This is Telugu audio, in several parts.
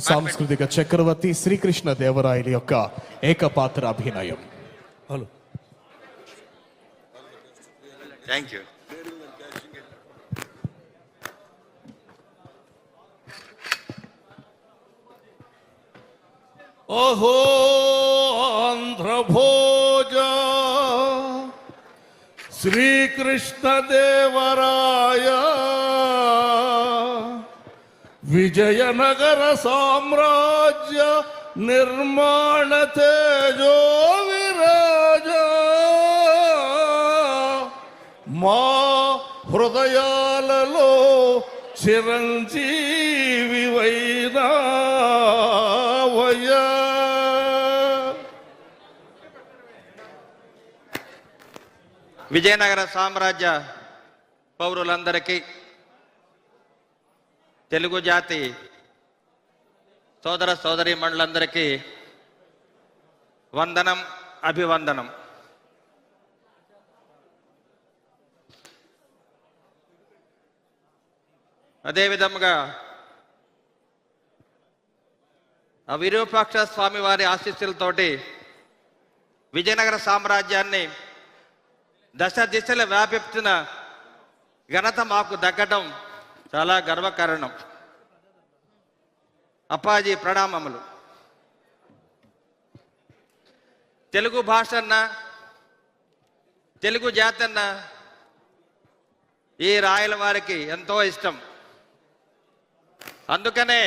సాంస్కృతిక చక్రవర్తి శ్రీకృష్ణ దేవరాయల యొక్క ఏకపాత్ర అభినయం. Hello, thank you. ఓహో ఆంధ్రభోజ శ్రీకృష్ణదేవరాయ విజయనగర సామ్రాజ్య నిర్మాణ తేజో విరాజ మా హృదయాలలో చిరంజీవి వైనావయ్యా. విజయనగర సామ్రాజ్య పౌరులందరికీ, తెలుగు జాతి సోదర సోదరీమణులందరికీ వందనం, అభివందనం. అదేవిధముగా విరూపాక్ష స్వామి వారి ఆశీస్సులతోటి విజయనగర సామ్రాజ్యాన్ని దశ దిశలు వ్యాపిస్తున్న ఘనత మాకు దక్కడం చాలా గర్వకారణం. అప్పాజీ ప్రణామములు. తెలుగు భాష అన్న, తెలుగు జాతి అన్న ఈ రాయల వారికి ఎంతో ఇష్టం. అందుకనే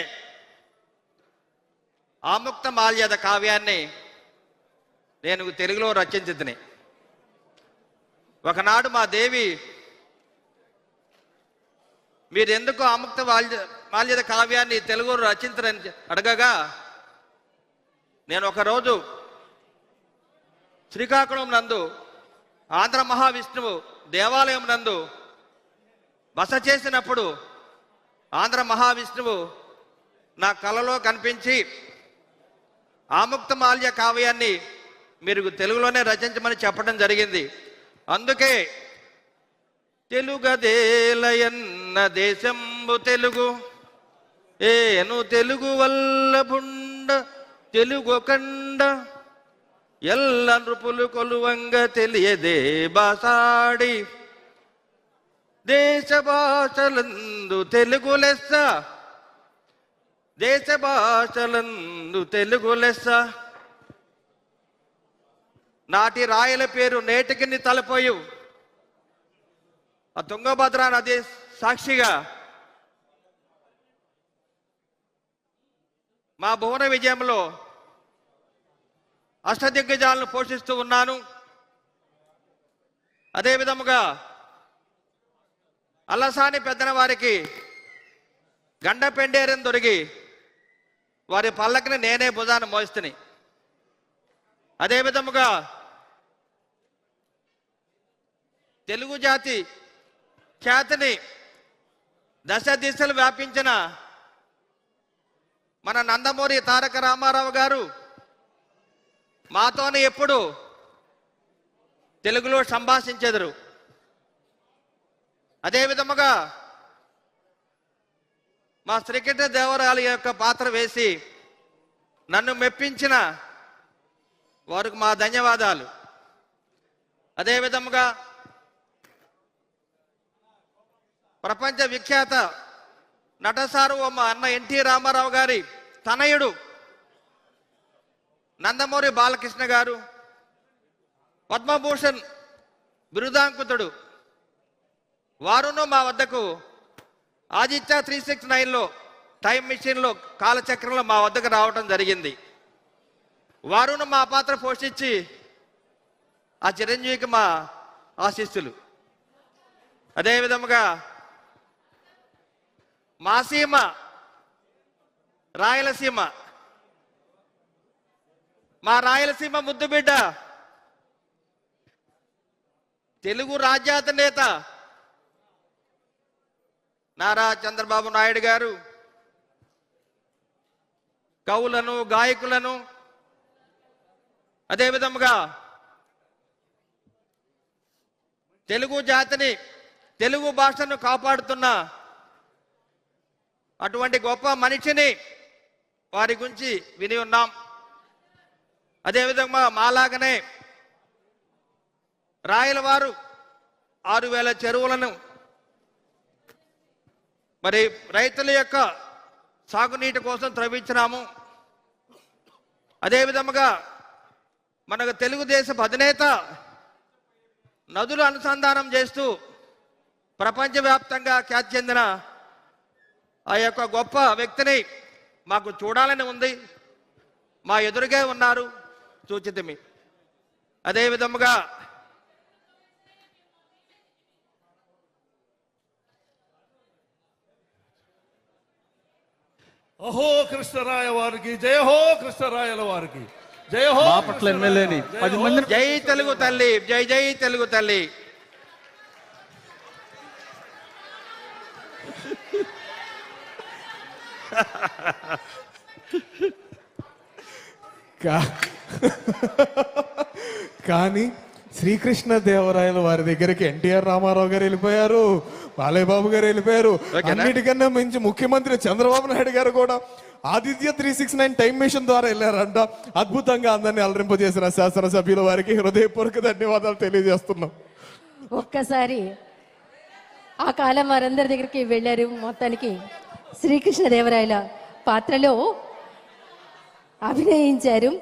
ఆముక్త మాల్యద కావ్యాన్ని నేను తెలుగులో రచించితిని. ఒకనాడు మా దేవి, మీరు ఎందుకు ఆముక్త మాల్యద కావ్యాన్ని తెలుగులో రచించరని అడగగా, నేను ఒకరోజు శ్రీకాకుళం నందు ఆంధ్ర మహావిష్ణువు దేవాలయం నందు బస చేసినప్పుడు ఆంధ్ర మహావిష్ణువు నా కలలో కనిపించి ఆముక్త మాల్య కావ్యాన్ని మీరు తెలుగులోనే రచించమని చెప్పడం జరిగింది. అందుకే తెలుగదేలయన్న దేశంబు తెలుగు, ఏను తెలుగు వల్లభుండ తెలుగు కండ, ఎల్ల నృపులు కొలువంగ తెలియదే బాసాడి, దేశ భాషలందు తెలుగు లెస్స, దేశ భాషలందు తెలుగు లెస్స. నాటి రాయల పేరు నేటికి తలపోయు. ఆ తుంగభద్రా నది సాక్షిగా మా భువన విజయంలో అష్టదిగ్గజాలను పోషిస్తూ ఉన్నాను. అదేవిధముగా అల్లసాని పెద్దన వారికి గండ పెండేరం దొరికి వారి పల్లకిని నేనే భుజాన మోస్తుని. అదేవిధముగా తెలుగు జాతి ఖ్యాతిని దశ దిశలు వ్యాపించిన మన నందమూరి తారక రామారావు గారు మాతోనే ఎప్పుడు తెలుగులో సంభాషించెదరు. అదేవిధముగా మా శ్రీకృష్ణ దేవరాయల యొక్క పాత్ర వేసి నన్ను మెప్పించిన వారికి మా ధన్యవాదాలు. అదేవిధముగా ప్రపంచ విఖ్యాత నటసార్వభౌమ అన్న ఎన్టీ రామారావు గారి తనయుడు నందమూరి బాలకృష్ణ గారు, పద్మభూషణ్ బిరుదాంకితుడు, వారును మా వద్దకు ఆదిత్య 369లో టైం మిషన్లో కాలచక్రంలో మా వద్దకు రావడం జరిగింది. వారును మా పాత్ర పోషించి ఆ చిరంజీవికి మా ఆశీస్సులు. అదేవిధముగా మా సీమ రాయలసీమ, మా రాయలసీమ ముద్దుబిడ్డ తెలుగు రాజ్యాత నేత నారా చంద్రబాబు నాయుడు గారు కవులను, గాయకులను, అదేవిధముగా తెలుగు జాతిని, తెలుగు భాషను కాపాడుతున్న అటువంటి గొప్ప మనిషిని వారి గురించి విని ఉన్నాం. అదేవిధంగా మాలాగనే రాయలవారు 6,000 చెరువులను మరి రైతుల యొక్క సాగునీటి కోసం త్రవ్వించినాము. అదేవిధముగా మనకు తెలుగుదేశం అధినేత నదులు అనుసంధానం చేస్తూ ప్రపంచవ్యాప్తంగా ఖ్యాతి చెందిన ఆ యొక్క గొప్ప వ్యక్తిని మాకు చూడాలని ఉంది. మా ఎదురుగా ఉన్నారు, చూచితిమి. అదేవిధముగా అహో కృష్ణరాయ వారికి జయ హో, కృష్ణరాయల వారికి జయ హో. బాపట్ల ఎమ్మెల్యేని 10 మందిని జై తెలుగు తల్లి, జై జై తెలుగు తల్లి. కానీ శ్రీకృష్ణ దేవరాయల వారి దగ్గరికి ఎన్టీఆర్ రామారావు గారు వెళ్ళిపోయారు, బాలయ్య బాబు గారు వెళ్ళిపోయారు. ఓకేనా? అన్నిటికన్నా మించి ముఖ్యమంత్రి చంద్రబాబు నాయుడు గారు కూడా ఆదిత్య 369 టైం మిషన్ ద్వారా వెళ్ళారంట. అద్భుతంగా అందరినీ అలరింపజేసిన శాసనసభ్యుల వారికి హృదయపూర్వక ధన్యవాదాలు తెలియజేస్తున్నాం. ఒక్కసారి ఆ కాలం వారందరి దగ్గరికి వెళ్ళారు. మొత్తానికి శ్రీకృష్ణదేవరాయల పాత్రలో అభినయించారు.